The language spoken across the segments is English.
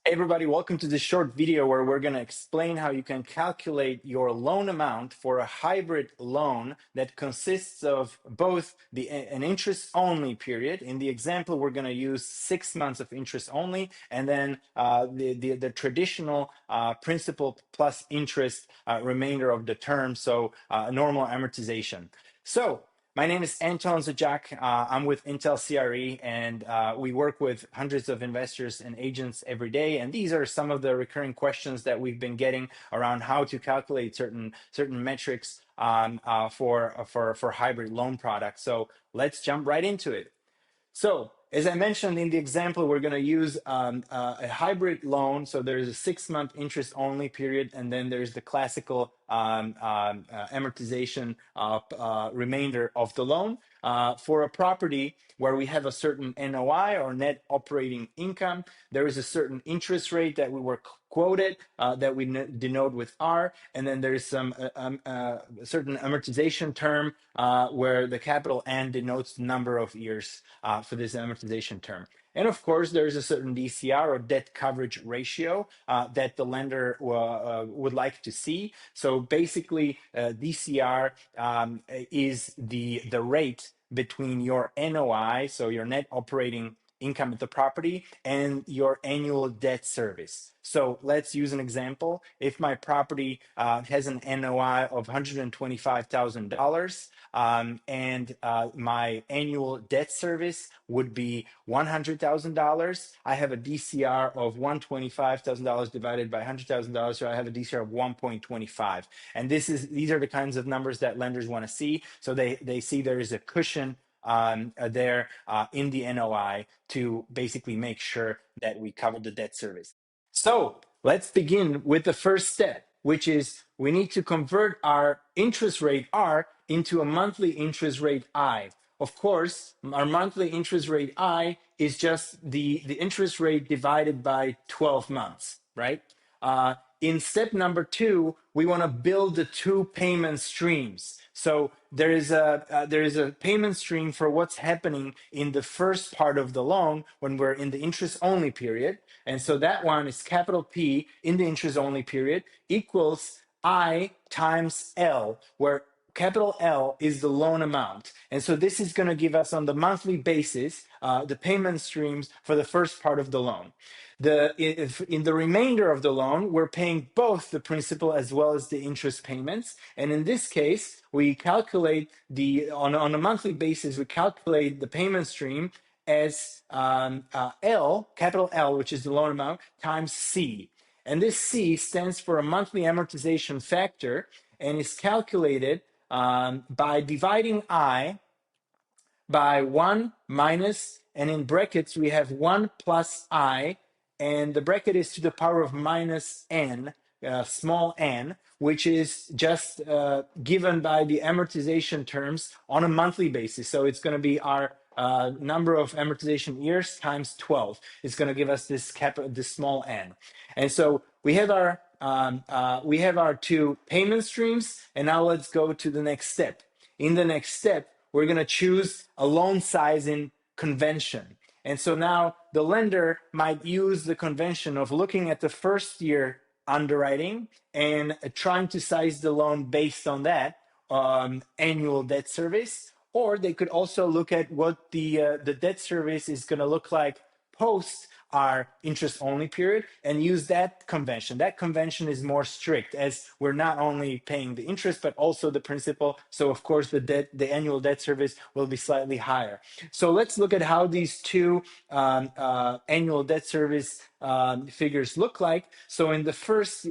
Hey everybody, welcome to this short video where we're going to explain how you can calculate your loan amount for a hybrid loan that consists of both an interest-only period. In the example, we're going to use 6 months of interest only, and then the traditional principal plus interest remainder of the term, so normal amortization. So my name is Anton Zajac. I'm with Intel CRE, and we work with hundreds of investors and agents every day. And these are some of the recurring questions that we've been getting around how to calculate certain metrics for hybrid loan products. So let's jump right into it. So, as I mentioned in the example, we're going to use a hybrid loan. So there's a 6-month interest only period, and then there's the classical amortization remainder of the loan. For a property where we have a certain NOI or net operating income, there is a certain interest rate that we were quoted that we denote with R, and then there's some certain amortization term where the capital N denotes the number of years for this amortization term. And of course, there's a certain DCR or debt coverage ratio that the lender would like to see. So basically, DCR is the rate between your NOI, so your net operating income at the property, and your annual debt service. So let's use an example. If my property has an NOI of $125,000 and my annual debt service would be $100,000, I have a DCR of $125,000 divided by $100,000, so I have a DCR of 1.25. And these are the kinds of numbers that lenders want to see. So they see there is a cushion there in the NOI to basically make sure that we cover the debt service. So let's begin with the first step, which is we need to convert our interest rate R into a monthly interest rate I. Of course, our monthly interest rate I is just the interest rate divided by 12 months, right? In step number 2, we want to build the 2 payment streams. So there is a payment stream for what's happening in the first part of the loan when we're in the interest only period. And so that one is capital P in the interest only period equals I times L, where capital L is the loan amount. And so this is going to give us on the monthly basis the payment streams for the first part of the loan. In the remainder of the loan, we're paying both the principal as well as the interest payments. And in this case, we calculate on a monthly basis, we calculate the payment stream as L, capital L, which is the loan amount, times C. And this C stands for a monthly amortization factor and is calculated by dividing I by 1 minus, and in brackets we have 1 plus I, and the bracket is to the power of minus n, small n, which is just given by the amortization terms on a monthly basis. So it's going to be our number of amortization years times 12. It's going to give us this small n. And so we have our 2 payment streams, and now let's go to the next step. In the next step, we're going to choose a loan sizing convention. And so now the lender might use the convention of looking at the first year underwriting and trying to size the loan based on that annual debt service. Or they could also look at what the debt service is going to look like post our interest only period and use that convention. That convention is more strict as we're not only paying the interest but also the principal. So of course the annual debt service will be slightly higher. So let's look at how these 2 annual debt service figures look like. So in the first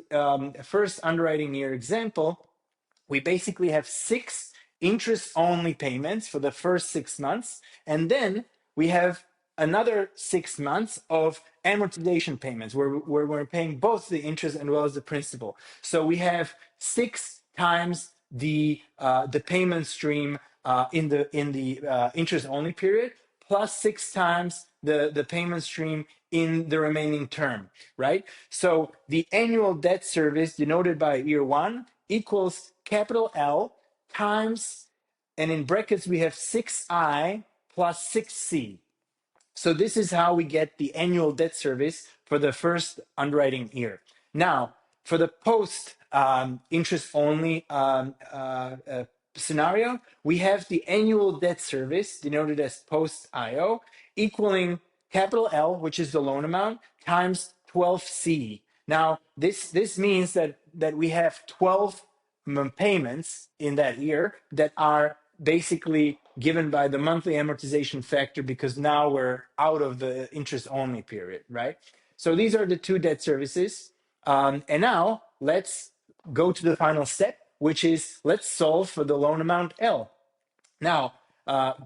underwriting year example, we basically have 6 interest only payments for the first 6 months, and then we have another 6 months of amortization payments where we're paying both the interest as well as the principal. So we have 6 times the payment stream in the interest only period, plus 6 times the payment stream in the remaining term, right? So the annual debt service denoted by year 1 equals capital L times, and in brackets we have 6I plus 6C. So this is how we get the annual debt service for the first underwriting year. Now, for the post interest only scenario, we have the annual debt service denoted as post IO equaling capital L, which is the loan amount, times 12C. Now, this means that we have 12 payments in that year that are basically given by the monthly amortization factor because now we're out of the interest only period, right? So these are the two debt services. And now let's go to the final step, which is let's solve for the loan amount L. Now,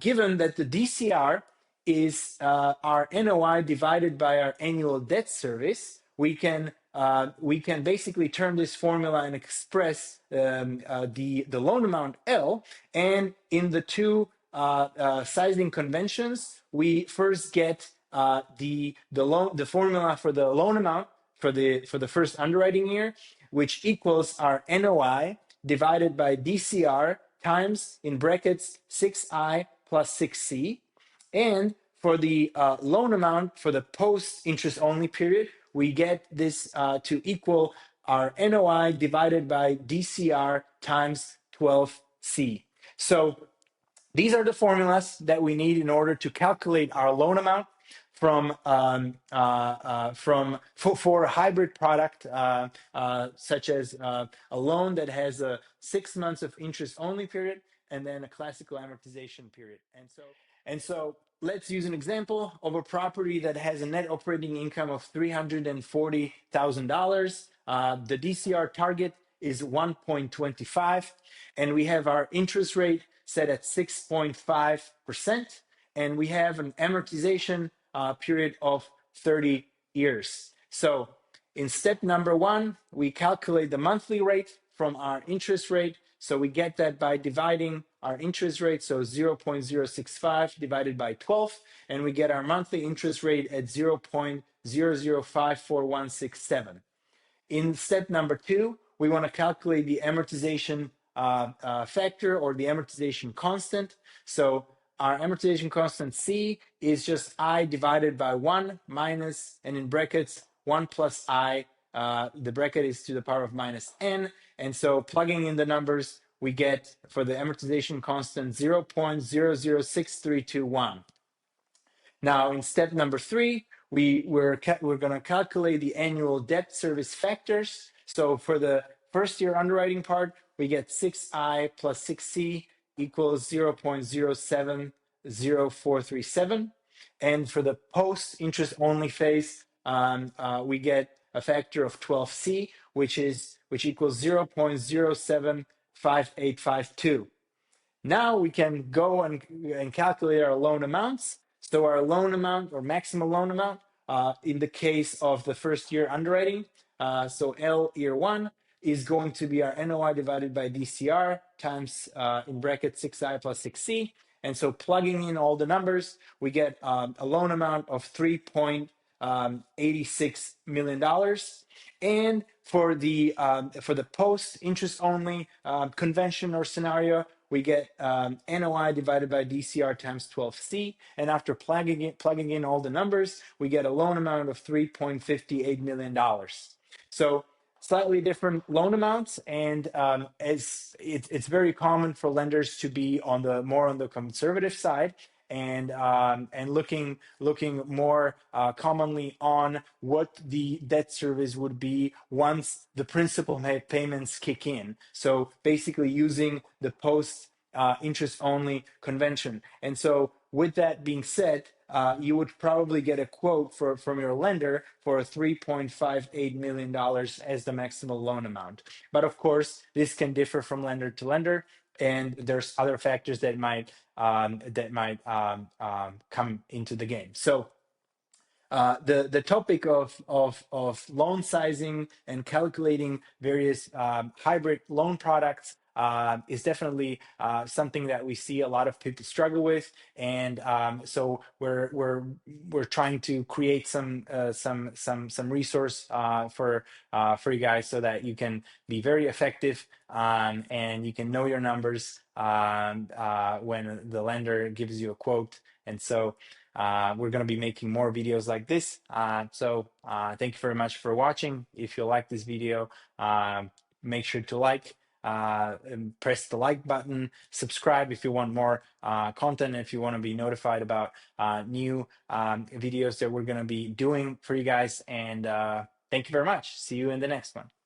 given that the DCR is our NOI divided by our annual debt service, we can basically turn this formula and express the loan amount L. And in the two sizing conventions, we first get the formula for the loan amount for the first underwriting year, which equals our NOI divided by DCR times in brackets 6I plus 6C. And for the loan amount for the post interest only period, we get this to equal our NOI divided by DCR times 12C. So these are the formulas that we need in order to calculate our loan amount for a hybrid product such as a loan that has a 6 months of interest only period and then a classical amortization period. And so let's use an example of a property that has a net operating income of $340,000. The DCR target is 1.25, and we have our interest rate set at 6.5%, and we have an amortization period of 30 years. So in step number one, we calculate the monthly rate from our interest rate. So we get that by dividing our interest rate, so 0.065 divided by 12, and we get our monthly interest rate at 0.00544167. In step number two, we want to calculate the amortization factor or the amortization constant. So our amortization constant C is just I divided by 1 minus, and in brackets, 1 plus I. The bracket is to the power of minus n. And so plugging in the numbers, we get for the amortization constant 0.006321. Now, in step number three, we're going to calculate the annual debt service factors. So for the first year underwriting part, we get 6I plus 6C equals 0.070437. And for the post interest only phase, we get a factor of 12C, which equals 0.075852. Now we can go and calculate our loan amounts. So our loan amount or maximum loan amount in the case of the first year underwriting, so L year one is going to be our NOI divided by DCR times in bracket 6I plus 6C. And so plugging in all the numbers, we get a loan amount of $3.86 million. And for the post interest only convention or scenario, we get NOI divided by DCR times 12C. And after plugging in all the numbers, we get a loan amount of $3.58 million. So slightly different loan amounts, and as it's very common for lenders to be more on the conservative side, and looking more commonly on what the debt service would be once the principal payments kick in. So basically using the post interest only convention. And so with that being said, you would probably get a quote from your lender for $3.58 million as the maximum loan amount. But of course, this can differ from lender to lender, and there's other factors that might come into the game. So the topic of loan sizing and calculating various hybrid loan products is definitely something that we see a lot of people struggle with, and so we're trying to create some resource for you guys so that you can be very effective and you can know your numbers when the lender gives you a quote. And so we're going to be making more videos like this. So thank you very much for watching. If you like this video, make sure to like, and press the like button, subscribe if you want more content, if you want to be notified about new videos that we're going to be doing for you guys. And thank you very much. See you in the next one.